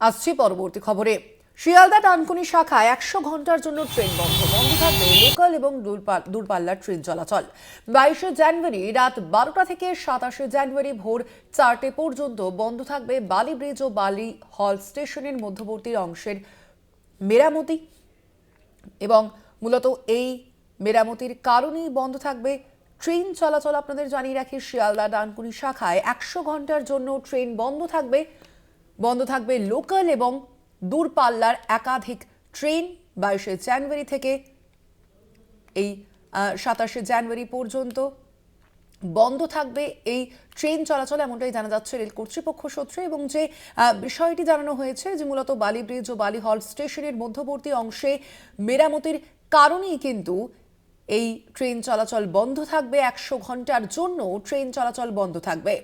আসছি পরবর্তী খবরে। শিয়ালদা ডানকুনি শাখায় 100 ঘন্টার জন্য ট্রেন বন্ধ থাকবে লোকাল এবং দূরপাল্লার ট্রেন চলাচল। 22শে জানুয়ারি রাত 12টা থেকে 27শে জানুয়ারি ভোর 4টে পর্যন্ত বন্ধ থাকবে বালি ব্রিজ ও বালি হল স্টেশনের মধ্যবর্তী অংশের মেরামতি এবং মূলত এই মেরামতির কারণেই বন্ধ থাকবে ট্রেন চলাচল। আপনাদের জানিয়ে রাখি, শিয়ালদা ডানকুনি শাখায় 100 ঘন্টার জন্য ট্রেন বন্ধ থাকবে লোকাল এবং দূরপাল্লার একাধিক ট্রেন। 22শে জানুয়ারি থেকে এই 27শে জানুয়ারি পর্যন্ত বন্ধ থাকবে এই ট্রেন চলাচল, এমনটাই জানা যাচ্ছে রেল কর্তৃপক্ষ সূত্রে। এবং যে বিষয়টি জানানো হয়েছে যে মূলত বালি ব্রিজ ও বালি হল স্টেশনের মধ্যবর্তী অংশে মেরামতির কারণেই কিন্তু এই ট্রেন চলাচল বন্ধ থাকবে। 100 ঘন্টার জন্য ট্রেন চলাচল বন্ধ থাকবে।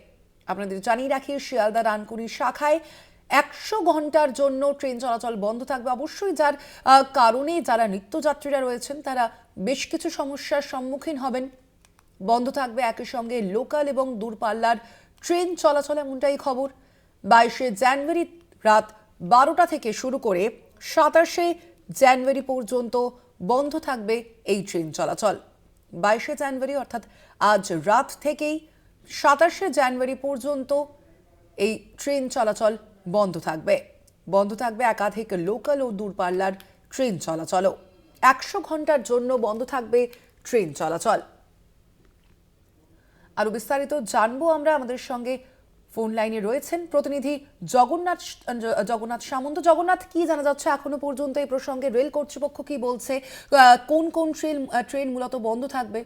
আপনাদের জানিয়ে রাখি, শিয়ালদা ডানকুনি শাখায় 100 ঘন্টার জন্য ট্রেন চলাচল বন্ধ থাকবে। অবশ্যই যার কারণে যারা নিত্যযাত্রীরা রয়েছেন তারা বেশ কিছু সমস্যার সম্মুখীন হবেন। বন্ধ থাকবে একই সঙ্গে লোকাল এবং দূরপাল্লার ট্রেন চলাচল, এমনটাই খবর। 22শে জানুয়ারি রাত 12টা থেকে শুরু করে 27শে জানুয়ারি পর্যন্ত বন্ধ থাকবে এই ট্রেন চলাচল। 22শে জানুয়ারি অর্থাৎ আজ রাত থেকেই 27শে জানুয়ারি পর্যন্ত এই ট্রেন চলাচল বন্ধ থাকবে একাধিক লোকাল ও দূরপাল্লার ট্রেন চলাচলও। 100 ঘন্টার জন্য বন্ধ থাকবে ট্রেন চলাচল। আরো বিস্তারিত জানবো আমরা। আমাদের সঙ্গে ফোন লাইনে রয়েছেন প্রতিনিধি জগন্নাথ সামন্ত। জগন্নাথ, কি জানা যাচ্ছে এখনো পর্যন্ত এই প্রসঙ্গে? রেল কর্তৃপক্ষ কি বলছে? কোন কোন ট্রেন মূলত বন্ধ থাকবে?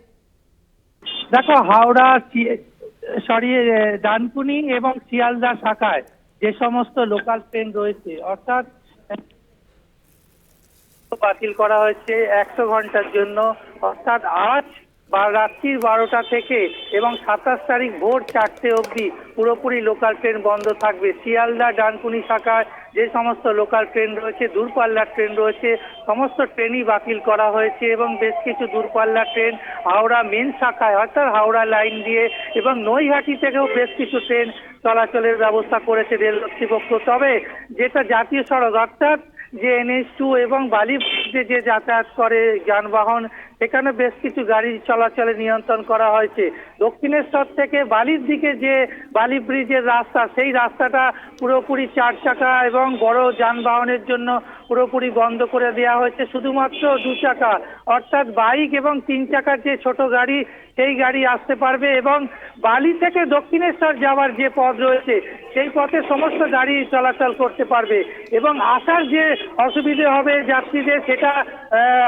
দেখো, হাওড়া ডানকুনি এবং শিয়ালদা শাখায় যে সমস্ত লোকাল ট্রেন রয়েছে অর্থাৎ বাতিল করা হয়েছে 100 ঘন্টার জন্য। অর্থাৎ আজ রাত্রির 12টা থেকে এবং 27 তারিখ ভোর 4টে অবধি পুরোপুরি লোকাল ট্রেন বন্ধ থাকবে। শিয়ালদা ডানকুনি শাখায় যে সমস্ত লোকাল ট্রেন রয়েছে, দূরপাল্লার ট্রেন রয়েছে, সমস্ত ট্রেনই বাতিল করা হয়েছে। এবং বেশ কিছু দূরপাল্লার ট্রেন হাওড়া মেন শাখায় অর্থাৎ হাওড়া লাইন দিয়ে এবং নৈহাটি থেকেও বেশ কিছু ট্রেন চলাচলের ব্যবস্থা করেছে রেল কর্তৃপক্ষ। তবে যেটা জাতীয় সড়ক অর্থাৎ যে NH2 এবং বালি ব্রিজে যে যাতায়াত করে যানবাহন, সেখানে বেশ কিছু গাড়ি চলাচলে নিয়ন্ত্রণ করা হয়েছে। দক্ষিণেশ্বর থেকে বালির দিকে যে বালি ব্রিজের রাস্তা, সেই রাস্তাটা পুরোপুরি 4 চাকা এবং বড় যানবাহনের জন্য পুরোপুরি বন্ধ করে দেওয়া হয়েছে। শুধুমাত্র 2 চাকা অর্থাৎ বাইক এবং 3 চাকার যে ছোট গাড়ি, সেই গাড়ি আসতে পারবে। এবং বালি থেকে দক্ষিণেশ্বর যাওয়ার যে পথ রয়েছে সেই পথে সমস্ত গাড়ি চলাচল করতে পারবে। এবং আসার যে অসুবিধে হবে যাত্রীদের, সেটা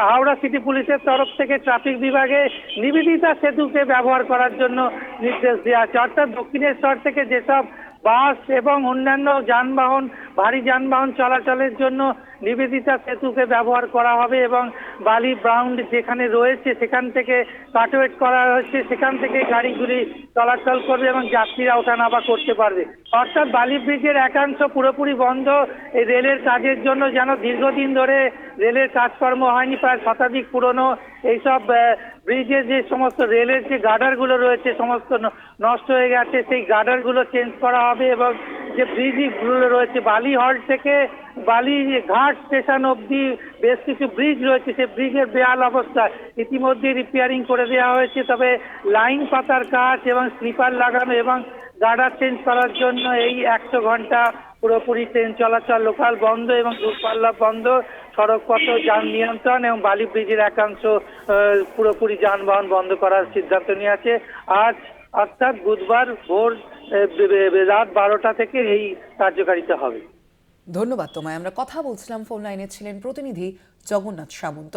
হাওড়া সিটি পুলিশের তরফ থেকে ট্রাফিক বিভাগে নিবেদিতা সেতুকে ব্যবহার করার জন্য নির্দেশ দেওয়া আছে। অর্থাৎ দক্ষিণেশ্বর থেকে যেসব বাস এবং অন্যান্য যানবাহন, ভারী যানবাহন চলাচলের জন্য নিবেদিতা সেতুকে ব্যবহার করা হবে। এবং বালি গ্রাউন্ড যেখানে রয়েছে সেখান থেকে কাটওয়েট করা হয়েছে, সেখান থেকে গাড়িগুলি চলাচল করবে এবং যাত্রীরা ওঠানামা করতে পারবে। অর্থাৎ বালি ব্রিজের একাংশ পুরোপুরি বন্ধ এই রেলের কাজের জন্য। যেন দীর্ঘদিন ধরে রেলের কাজকর্ম হয়নি, প্রায় শতাধিক পুরনো এইসব ব্রিজে যে সমস্ত রেলের যে গার্ডারগুলো রয়েছে সমস্ত নষ্ট হয়ে গেছে, সেই গার্ডারগুলো চেঞ্জ করা হবে। এবং যে ব্রিজগুলো রয়েছে বালি হল থেকে বালি ঘাট স্টেশন অবধি বেশ কিছু ব্রিজ রয়েছে, সেই ব্রিজের বেহাল অবস্থা ইতিমধ্যে রিপেয়ারিং করে দেওয়া হয়েছে। তবে লাইন পাতার কাজ এবং স্লিপার লাগানো এবং গার্ডার চেঞ্জ করার জন্য এই 100 ঘন্টা পুরোপুরি ট্রেন চলাচল লোকাল বন্ধ এবং দূরপাল্লা বন্ধ। সড়কপথ যান নিয়ন্ত্রণ এবং বালি ব্রিজের একাংশ পুরোপুরি যানবাহন বন্ধ করার সিদ্ধান্ত নিয়েছে। আজ অর্থাৎ বুধবার ভোর রাত 12টা থেকে এই কার্যকারিতা হবে। ধন্যবাদ তোমায়। আমরা কথা বলছিলাম, ফোন লাইনে ছিলেন প্রতিনিধি জগন্নাথ সামন্ত।